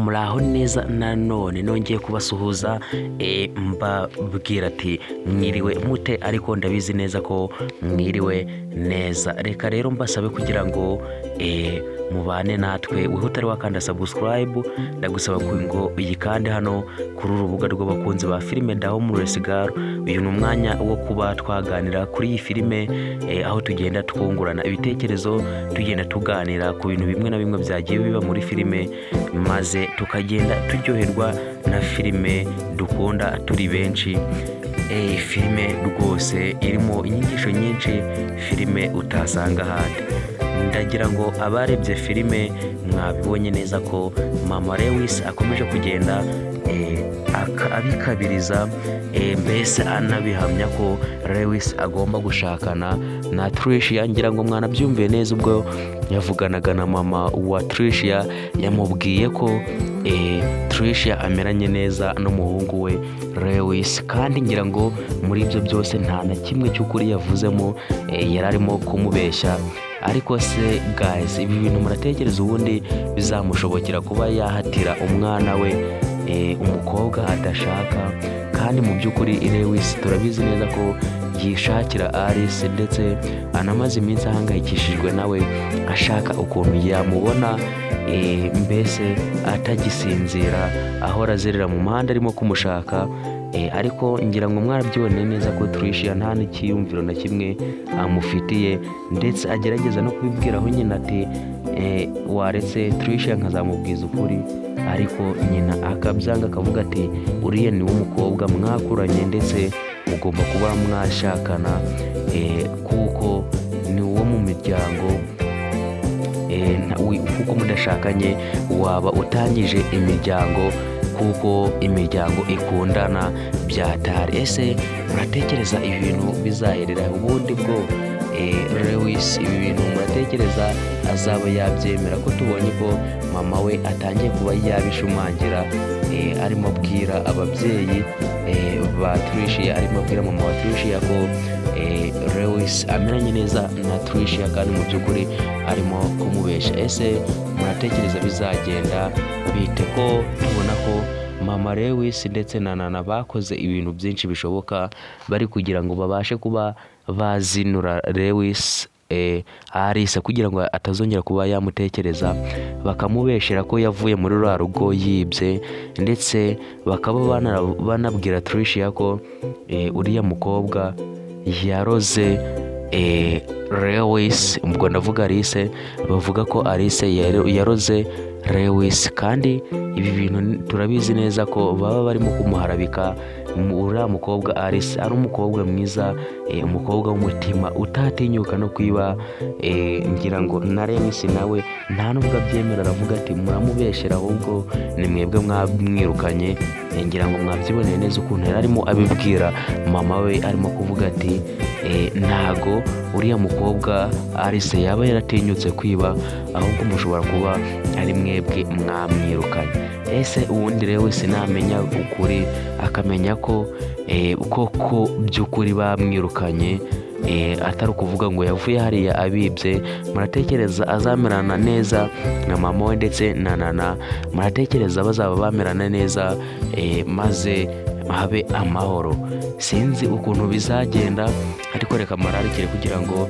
muraho neza nanone nongeye kubasuhuza mbabwira ati mwiriwe mute, ariko ndabizi neza ko mwiriwe neza. Reka rero mbasabe kugira ngo mubane natwe, wowe utari wakanda subscribe ndagusaba ngo uyikande hano kuri urubuga rw'abakunzi ba filime Daho mu Resigaro. Uyu ni umwanya wo kuba twaganira kuri iyi filime, aho tugenda twungurana ibitekerezo, tugenda tuganira ku bintu bimwe na bimwe byagiye biba muri filime, maze tukagenda turyoherwa na filime dukunda turi benshi. Filime rwose irimo inyigisho nyinshi, filime utasanga ahandi. Ndagira ngo abarebye filime mwabibonye neza ko Mama Lewis akomeje kugenda abikabiriza, mbese anabihamya ko Lewis agomba gushakana na Tricia. Ngira ngo mwanabyumviye neza ubwo yavuganaga na mama wa Tricia, yamubwiye ko Tricia ameranye neza n'umuhungu we Lewis, kandi ngira ngo muri ibyo byose nta na kimwe cy'ukuri yavuzemo, yari arimo kumubeshya. Ariko se guys, ibi bintu muratekereza ubundi bizamushobokera kuba yahatira umwana we umukobwa adashaka? Kandi mu by'ukuri Lewis turabizi neza ko yishakira Alice, ndetse anamaze iminsi ahangayikishijwe nawe, ashaka ukuntu yamubona, mbese atagisinzira, ahora azerera mu muhanda arimo kumushaka. Ariko ngira ngo mwarabyiboneye neza ko Tricia nta n'ikiyumviro na kimwe amufitiye, ndetse agerageza no kubibwiraho nyina ati waretse Tricia nkazamubwiza ukuri, ariko nyina akabyanga, akavuga ati uriya ni w'umukobwa mwakuranye ndetse mugomba kuba mwashakana, kuko ni uwo mu miryango, kuko mudashakanye waba utangije imiryango, kuko imiryango ikundana byatari. Ese muratekereza ibi bintu bizaherera ubundi bwo Lewis ibi bintu muratekereza azaba yabyemera? Ko tubonye ko mama we atangiye kuba yabishumangira, arimo abwira ababyeyi ba Tricia, arimo abwira mama wa Tricia ko Lewis amenanye neza na Tricia, kandi mu by'ukuri arimo kumubesha. Ese muratekereza bizagenda bite? Ko tubona ko Mama Lewis ndetse na Nana bakoze ibintu byinshi bishoboka, bari kugira ngo babashe kuba bazinura Lewis Alice, kugira ngo atazongera kuba yamutekereza, bakamubeshera ko yavuye muri rwa rugo yibye, ndetse bakaba banabwira Tricia ko uriya mukobwa yaroze Lewis, ubwo ndavuga Alice, bavuga ko Alice yaroze Lewis. Kandi ibi bintu turabizi neza ko baba barimo kumuharabika. Uriya mukobwa Alice ari umukobwa mwiza, umukobwa w'umutima utatinyuka no kwiba. Ngira ngo na Lewis nawe nta nubwo abyemera, aravuga ati muramubeshera, ahubwo ni mwebwe mwamwirukanye. Ngira ngo mwabyiboneye neza ukuntu yari arimo abibwira mama we, arimo kuvuga ati ntago uriya mukobwa Alice yaba yaratinyutse kwiba, ahubwo mushobora kuba ari mwebwe mwamwirukanye. Ese ubundi Lewis namenya ukuri, akamenya ko koko by'ukuri bamwirukanye, atari ukuvuga ngo yavuye hariya abibye, muratekereza azamerana neza na mama we ndetse na Nana? Muratekereza bazaba bamerana neza, maze habe amahoro? Sinzi ukuntu bizagenda, ariko reka mararikire kugira ngo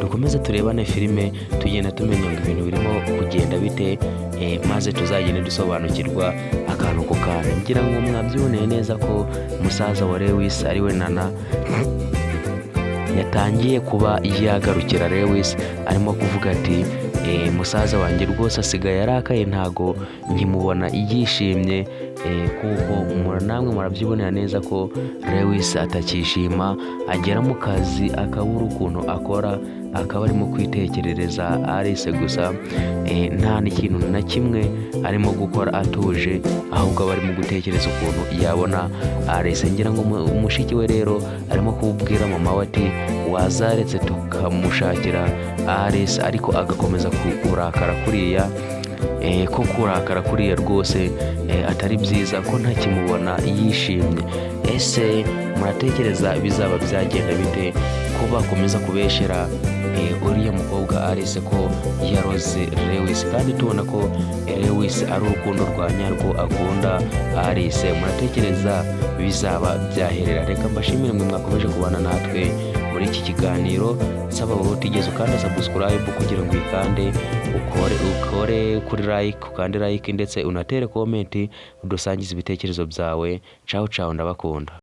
dukomeze turebane filime, tugenda tumenya ngo ibintu birimo kugenda bite, maze tuzagende dusobanukirwa akantu ku kantu. Ngira ngo mwabyiboneye neza ko musaza wa Lewis ariwe Nana yatangiye kuba yagarukira Lewis, arimo kuvuga ati musaza wanjye rwose asigaye arakaye, ntago nkimubona yishimye, kuko namwe murabyibonera neza ko Lewis atakishima, agera mu kazi akabura ukuntu akora, akaba arimo kwitekerereza Alice gusa, nta n'ikintu na kimwe arimo gukora atuje, ahubwo aba arimo gutekereza ukuntu yabona Alice. Ngira ngo umushiki we rero arimo kubwira mama we ati wazaretse tukamushakira Alice, ariko agakomeza kurakara kuriya, ko kurakara kuriya rwose atari byiza, ko ntakimubona yishimye. Ese muratekereza bizaba byagenda bite ko bakomeza kubeshera uriya mukobwa Alice ko yaroze Lewis, kandi tubona ko Lewis ari urukundo rwa nyarwo akunda Alice. Muratekereza bizaba byaherera? Reka mbashimire mwe mwakomeje kubana natwe muri iki kiganiro, nsaba wowe utigeze ukanda subscribe kugira ngo uyikande, ukore kuri like, ukande like ndetse unatere comment udusangize ibitekerezo byawe. Ciao ciao, ndabakunda.